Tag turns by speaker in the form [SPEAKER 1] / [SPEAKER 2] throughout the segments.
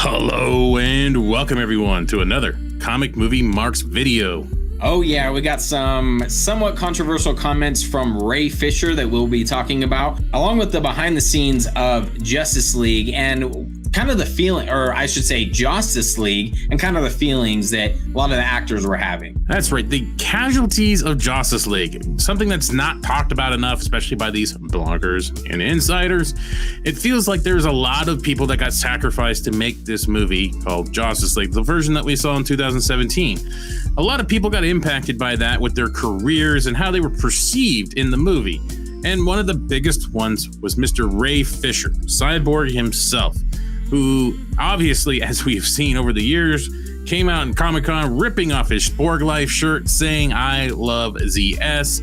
[SPEAKER 1] Hello and welcome everyone to another Comic Movie Marks video.
[SPEAKER 2] Oh yeah, we got some somewhat controversial comments from Ray Fisher that we'll be talking about, along with the behind the scenes of Justice League and kind of the feeling, or I should say Josstice League, and kind of the feelings that a lot of the actors were having.
[SPEAKER 1] That's right, the Casualties of Josstice League. Something that's not talked about enough, especially by these bloggers and insiders. It feels like there's a lot of people that got sacrificed to make this movie called Josstice League, the version that we saw in 2017. A lot of people got impacted by that with their careers and how they were perceived in the movie. And one of the biggest ones was Mr. Ray Fisher, Cyborg himself, who obviously, as we've seen over the years, came out in Comic-Con ripping off his Sporg Life shirt saying, "I love ZS."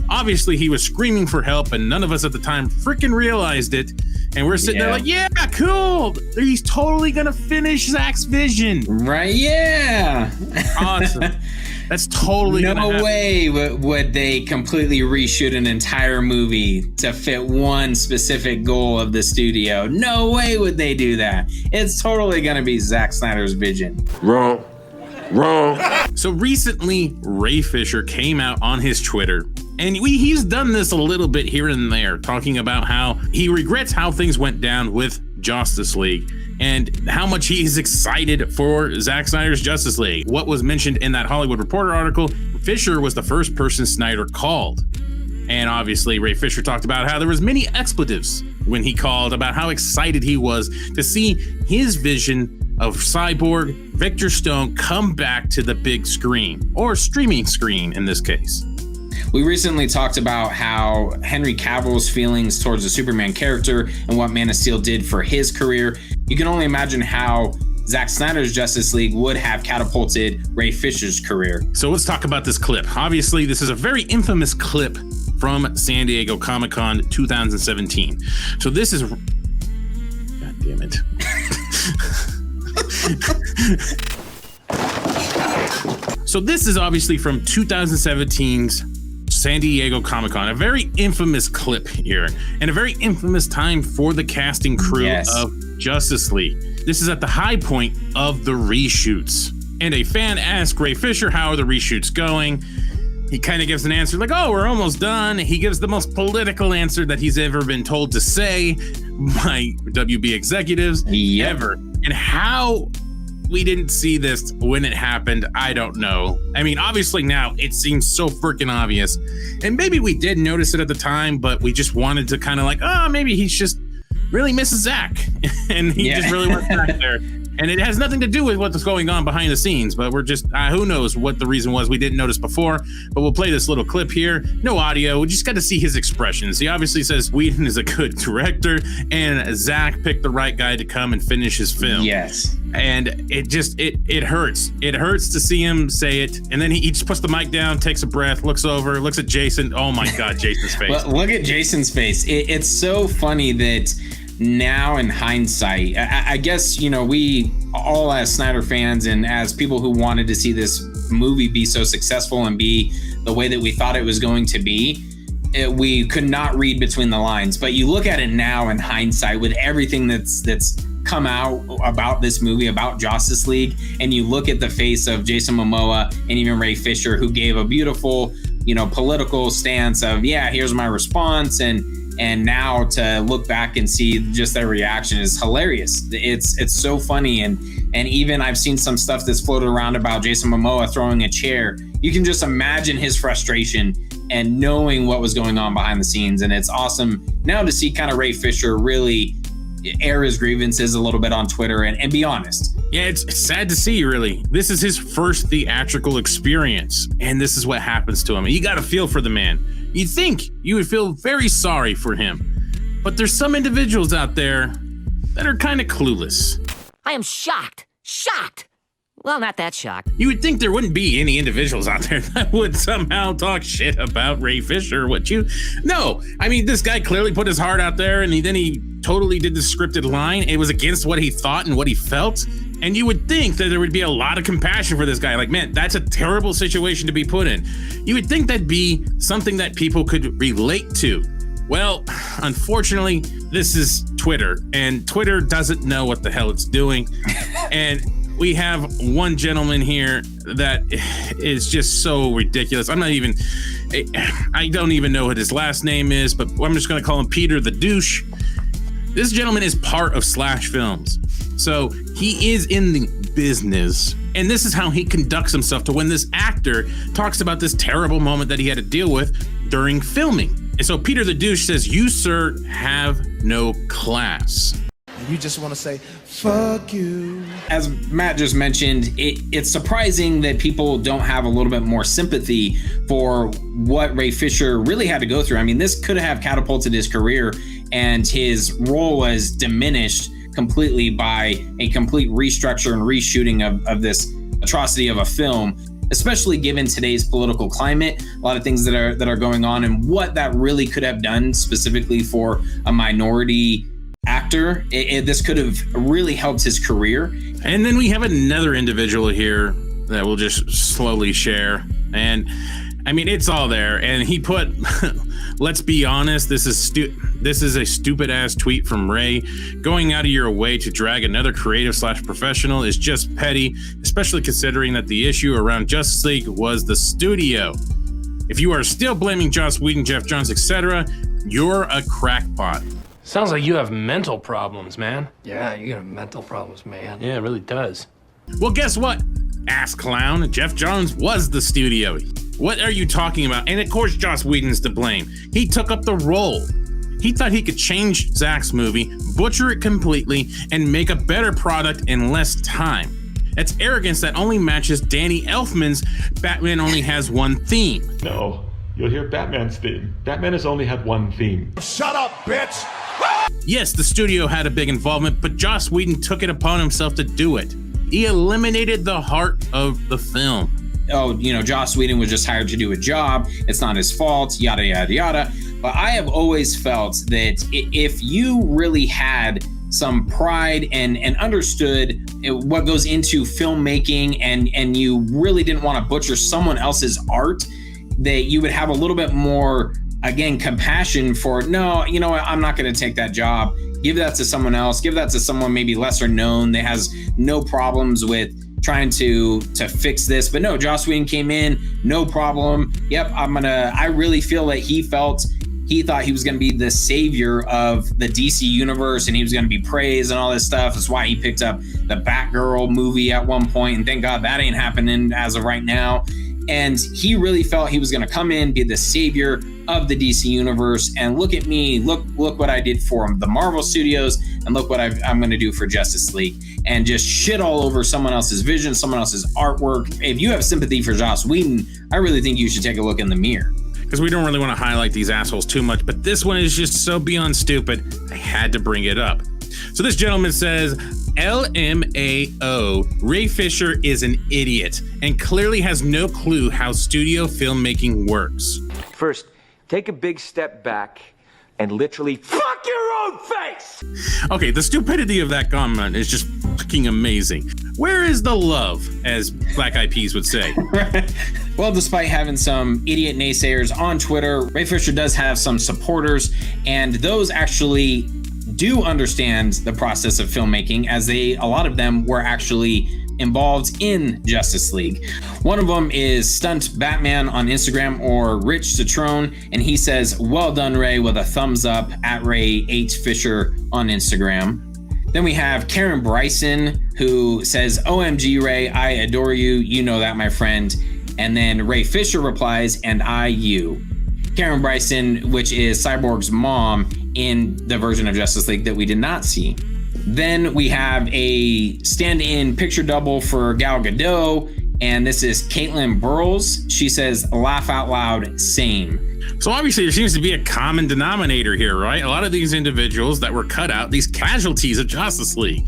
[SPEAKER 1] Obviously, he was screaming for help, and none of us at the time freaking realized it. And we're sitting there like, yeah, cool. He's totally going to finish Zach's vision.
[SPEAKER 2] Right, yeah.
[SPEAKER 1] Awesome. That's totally
[SPEAKER 2] no way would they completely reshoot an entire movie to fit one specific goal of the studio. No way would they do that. It's totally going to be Zack Snyder's vision.
[SPEAKER 3] Wrong.
[SPEAKER 1] So recently, Ray Fisher came out on his Twitter, and he's done this a little bit here and there, talking about how he regrets how things went down with Justice League and how much he's excited for Zack Snyder's Justice League. What was mentioned in that Hollywood Reporter article, Fisher was the first person Snyder called. And obviously, Ray Fisher talked about how there was many expletives when he called, about how excited he was to see his vision of Cyborg, Victor Stone, come back to the big screen, or streaming screen in this case.
[SPEAKER 2] We recently talked about how Henry Cavill's feelings towards the Superman character and what Man of Steel did for his career. You can only imagine how Zack Snyder's Justice League would have catapulted Ray Fisher's career.
[SPEAKER 1] So let's talk about this clip. Obviously, this is a very infamous clip from San Diego Comic-Con 2017. So this is... God damn it. So this is obviously from 2017's San Diego Comic-Con, a very infamous clip here, and a very infamous time for the casting crew of Justice League. This is at the high point of the reshoots. And a fan asked Ray Fisher, how are the reshoots going? He kind of gives an answer like, oh, we're almost done. He gives the most political answer that he's ever been told to say by WB executives ever. And how we didn't see this when it happened, I don't know. I mean, obviously now it seems so freaking obvious. And maybe we did notice it at the time, but we just wanted to kind of like, oh, maybe he's just really misses Zach. And he just really went back there. And it has nothing to do with what's going on behind the scenes, but we're just, who knows what the reason was. We didn't notice before, but we'll play this little clip here. No audio, we just got to see his expressions. He obviously says Whedon is a good director and Zach picked the right guy to come and finish his film.
[SPEAKER 2] Yes.
[SPEAKER 1] And it just, it hurts. It hurts to see him say it. And then he just puts the mic down, takes a breath, looks over, looks at Jason. Oh my God, Jason's face.
[SPEAKER 2] Look at Jason's face. It's so funny that now in hindsight, I guess, you know, we all as Snyder fans and as people who wanted to see this movie be so successful and be the way that we thought it was going to be, we could not read between the lines. But you look at it now in hindsight with everything that's come out about this movie, about Justice League, and you look at the face of Jason Momoa and even Ray Fisher, who gave a beautiful, you know, political stance of, yeah, here's my response, and now to look back and see just their reaction is hilarious. It's so funny, and even I've seen some stuff that's floated around about Jason Momoa throwing a chair. You can just imagine his frustration and knowing what was going on behind the scenes, and it's awesome now to see kind of Ray Fisher really air his grievances a little bit on Twitter and be honest.
[SPEAKER 1] Yeah, it's sad to see, really. This is his first theatrical experience, and this is what happens to him. You got to feel for the man. You'd think you would feel very sorry for him, but there's some individuals out there that are kind of clueless.
[SPEAKER 4] I am shocked. Well, not that shocked.
[SPEAKER 1] You would think there wouldn't be any individuals out there that would somehow talk shit about Ray Fisher. No, I mean, this guy clearly put his heart out there, and then he totally did the scripted line. It was against what he thought and what he felt. And you would think that there would be a lot of compassion for this guy. Like, man, that's a terrible situation to be put in. You would think that'd be something that people could relate to. Well, unfortunately, this is Twitter, and Twitter doesn't know what the hell it's doing. And we have one gentleman here that is just so ridiculous. I don't even know what his last name is, but I'm just going to call him Peter the Douche. This gentleman is part of Slash Films. So he is in the business, and this is how he conducts himself to when this actor talks about this terrible moment that he had to deal with during filming. And so Peter the Douche says, "You, sir, have no class."
[SPEAKER 3] You just want to say, fuck you.
[SPEAKER 2] As Matt just mentioned, it's surprising that people don't have a little bit more sympathy for what Ray Fisher really had to go through. I mean, this could have catapulted his career, and his role was diminished completely by a complete restructure and reshooting of this atrocity of a film, especially given today's political climate, a lot of things that are going on, and what that really could have done specifically for a minority actor. This could have really helped his career.
[SPEAKER 1] And then we have another individual here that we'll just slowly share. And I mean, it's all there. And he put, let's be honest, this is a stupid ass tweet from Ray. Going out of your way to drag another creative/professional is just petty, especially considering that the issue around Justice League was the studio. If you are still blaming Joss Whedon, Jeff Johns, etc., you're a crackpot.
[SPEAKER 5] Sounds like you have mental problems, man.
[SPEAKER 6] Yeah, you got mental problems, man.
[SPEAKER 5] Yeah, it really does.
[SPEAKER 1] Well, guess what, ass clown? Jeff Johns was the studio. What are you talking about? And of course, Joss Whedon's to blame. He took up the role. He thought he could change Zack's movie, butcher it completely, and make a better product in less time. That's arrogance that only matches Danny Elfman's Batman Only Has One Theme.
[SPEAKER 7] No, you'll hear Batman's theme. Batman has only had one theme.
[SPEAKER 3] Shut up, bitch!
[SPEAKER 1] Yes, the studio had a big involvement, but Joss Whedon took it upon himself to do it. He eliminated the heart of the film.
[SPEAKER 2] Oh, Joss Whedon was just hired to do a job. It's not his fault, yada, yada, yada. But I have always felt that if you really had some pride and understood what goes into filmmaking and you really didn't want to butcher someone else's art, that you would have a little bit more, again, compassion for, no, you know what, I'm not going to take that job. Give that to someone else. Give that to someone maybe lesser known that has no problems with trying to fix this. But no, Joss Whedon came in, no problem. Yep, I really feel that he thought he was going to be the savior of the DC universe and he was going to be praised and all this stuff. That's why he picked up the Batgirl movie at one point, and thank God that ain't happening as of right now. And he really felt he was going to come in, be the savior of the DC universe, and look at me, look what I did for the Marvel Studios, and look what I'm going to do for Justice League, and just shit all over someone else's vision, someone else's artwork. If you have sympathy for Joss Whedon, I really think you should take a look in the mirror.
[SPEAKER 1] Because we don't really want to highlight these assholes too much, but this one is just so beyond stupid, I had to bring it up. So this gentleman says, LMAO, Ray Fisher is an idiot and clearly has no clue how studio filmmaking works.
[SPEAKER 8] First, take a big step back and literally fuck your own face!
[SPEAKER 1] Okay, the stupidity of that comment is just fucking amazing. Where is the love, as Black Eyed Peas would say?
[SPEAKER 2] Well, despite having some idiot naysayers on Twitter, Ray Fisher does have some supporters, and those actually do understand the process of filmmaking, as a lot of them were actually involved in Justice League. One of them is Stunt Batman on Instagram, or Rich Citrone, and he says, "Well done, Ray," with a thumbs up, at Ray H Fisher on Instagram. Then we have Karen Bryson, who says, "OMG, Ray, I adore you. You know that, my friend." And then Ray Fisher replies, "And I you." Karen Bryson, which is Cyborg's mom in the version of Justice League that we did not see. Then we have a stand-in picture double for Gal Gadot, and this is Caitlin Burles. She says, "Laugh out loud, same."
[SPEAKER 1] So obviously there seems to be a common denominator here, right? A lot of these individuals that were cut out, these casualties of Justice League,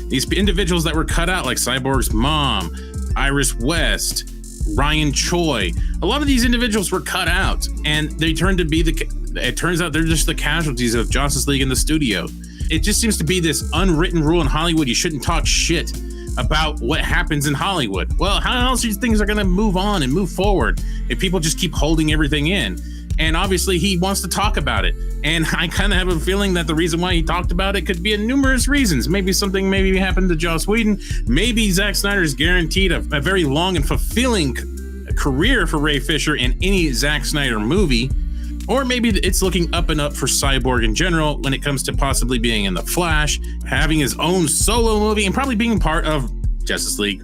[SPEAKER 1] these individuals that were cut out, like Cyborg's mom, Iris West, Ryan Choi, a lot of these individuals were cut out, and they turned to be it turns out they're just the casualties of Justice League in the studio. It just seems to be this unwritten rule in Hollywood: you shouldn't talk shit about what happens in Hollywood. Well, how else these things are going to move on and move forward if people just keep holding everything in? And obviously he wants to talk about it. And I kind of have a feeling that the reason why he talked about it could be in numerous reasons. Maybe something happened to Joss Whedon. Maybe Zack Snyder's guaranteed a very long and fulfilling career for Ray Fisher in any Zack Snyder movie. Or maybe it's looking up and up for Cyborg in general when it comes to possibly being in The Flash, having his own solo movie, and probably being part of Justice League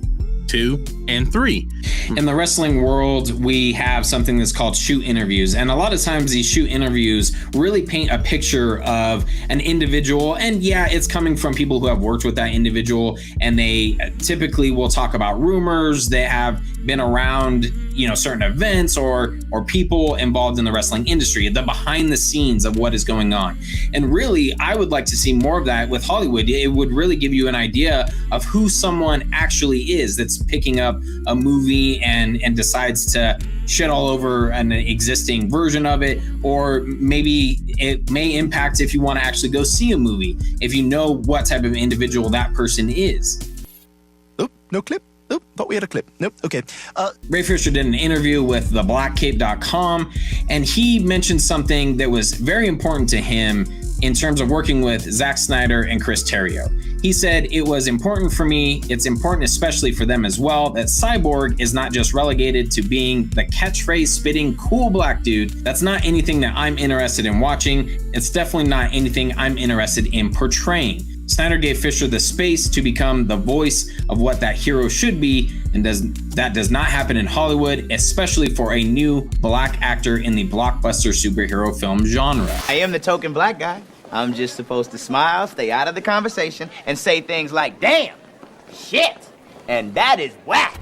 [SPEAKER 1] 2 and 3.
[SPEAKER 2] In the wrestling world, we have something that's called shoot interviews. And a lot of times these shoot interviews really paint a picture of an individual. And yeah, it's coming from people who have worked with that individual. And they typically will talk about rumors that have been around, certain events or people involved in the wrestling industry, the behind the scenes of what is going on. And really, I would like to see more of that with Hollywood. It would really give you an idea of who someone actually is that's picking up a movie and decides to shit all over an existing version of it, or maybe it may impact if you want to actually go see a movie, if you know what type of individual that person is.
[SPEAKER 3] Oop, no clip. Oop, thought we had a clip. Nope. Okay.
[SPEAKER 2] Ray Fisher did an interview with theblackcape.com, and he mentioned something that was very important to him in terms of working with Zack Snyder and Chris Terrio. He said, "It was important for me. It's important especially for them as well, that Cyborg is not just relegated to being the catchphrase spitting cool black dude. That's not anything that I'm interested in watching. It's definitely not anything I'm interested in portraying." Snyder gave Fisher the space to become the voice of what that hero should be, and that does not happen in Hollywood, especially for a new black actor in the blockbuster superhero film genre.
[SPEAKER 9] I am the token black guy. I'm just supposed to smile, stay out of the conversation, and say things like, damn, shit, and that is whack.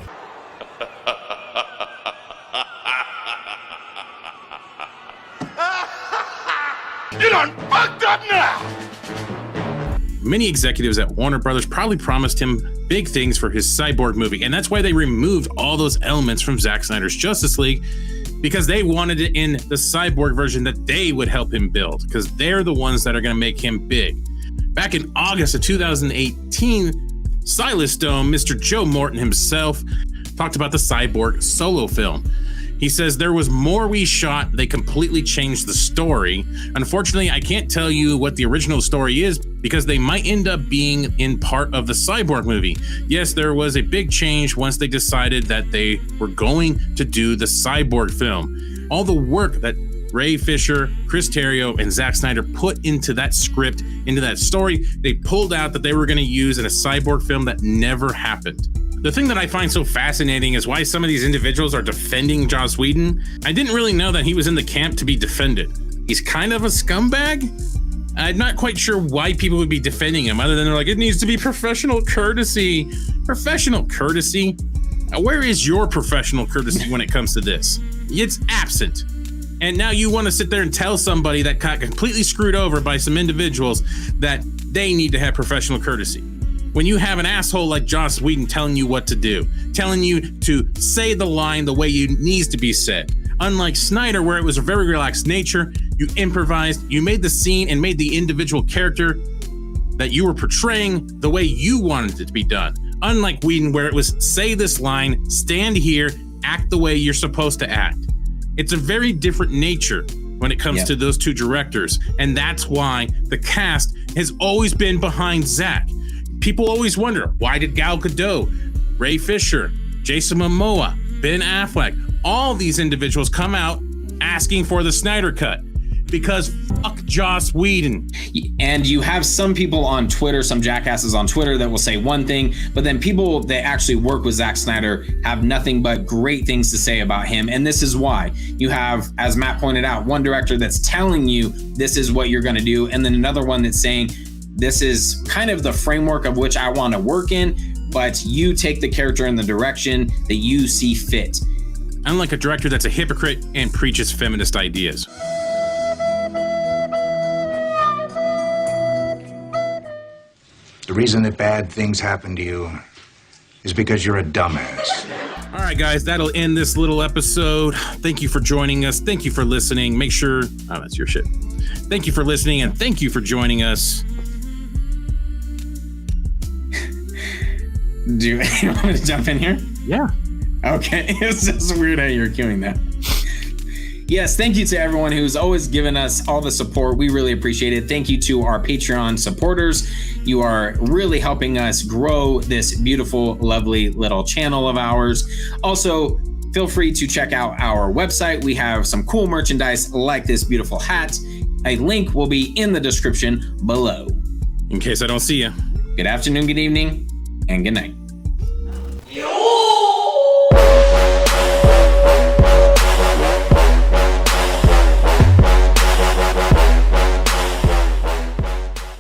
[SPEAKER 3] You done fucked up now!
[SPEAKER 1] Many executives at Warner Brothers probably promised him big things for his Cyborg movie, and that's why they removed all those elements from Zack Snyder's Justice League, because they wanted it in the Cyborg version that they would help him build, because they're the ones that are going to make him big. Back in August of 2018, Silas Stone, Mr. Joe Morton himself, talked about the Cyborg solo film. He says, "There was more we shot. They completely changed the story. Unfortunately, I can't tell you what the original story is because they might end up being in part of the Cyborg movie. Yes, there was a big change once they decided that they were going to do the Cyborg film. All the work that Ray Fisher, Chris Terrio, and Zack Snyder put into that script, into that story, they pulled out that they were going to use in a Cyborg film that never happened." The thing that I find so fascinating is why some of these individuals are defending Joss Whedon. I didn't really know that he was in the camp to be defended. He's kind of a scumbag. I'm not quite sure why people would be defending him, other than they're like, it needs to be professional courtesy. Professional courtesy? Where is your professional courtesy when it comes to this? It's absent. And now you want to sit there and tell somebody that got completely screwed over by some individuals that they need to have professional courtesy. When you have an asshole like Joss Whedon telling you what to do, telling you to say the line the way it needs to be said. Unlike Snyder, where it was a very relaxed nature, you improvised, you made the scene and made the individual character that you were portraying the way you wanted it to be done. Unlike Whedon, where it was say this line, stand here, act the way you're supposed to act. It's a very different nature when it comes to those two directors. And that's why the cast has always been behind Zack. People always wonder, why did Gal Gadot, Ray Fisher, Jason Momoa, Ben Affleck, all these individuals come out asking for the Snyder Cut? Because fuck Joss Whedon.
[SPEAKER 2] And you have some people on Twitter, some jackasses on Twitter that will say one thing, but then people that actually work with Zack Snyder have nothing but great things to say about him. And this is why. You have, as Matt pointed out, one director that's telling you this is what you're going to do, and then another one that's saying, this is kind of the framework of which I want to work in, but you take the character in the direction that you see fit.
[SPEAKER 1] Unlike a director that's a hypocrite and preaches feminist ideas.
[SPEAKER 10] The reason that bad things happen to you is because you're a dumbass.
[SPEAKER 1] All right, guys, that'll end this little episode. Thank you for joining us. Thank you for listening. Make sure, oh, that's your shit. Thank you for listening, and thank you for joining us.
[SPEAKER 2] Do you want me to jump in here?
[SPEAKER 1] Yeah.
[SPEAKER 2] Okay. It's just weird how you're cueing that. Yes, thank you to everyone who's always given us all the support. We really appreciate it. Thank you to our Patreon supporters. You are really helping us grow this beautiful, lovely little channel of ours. Also, feel free to check out our website. We have some cool merchandise like this beautiful hat. A link will be in the description below.
[SPEAKER 1] In case I don't see you.
[SPEAKER 2] Good afternoon, good evening, and good night.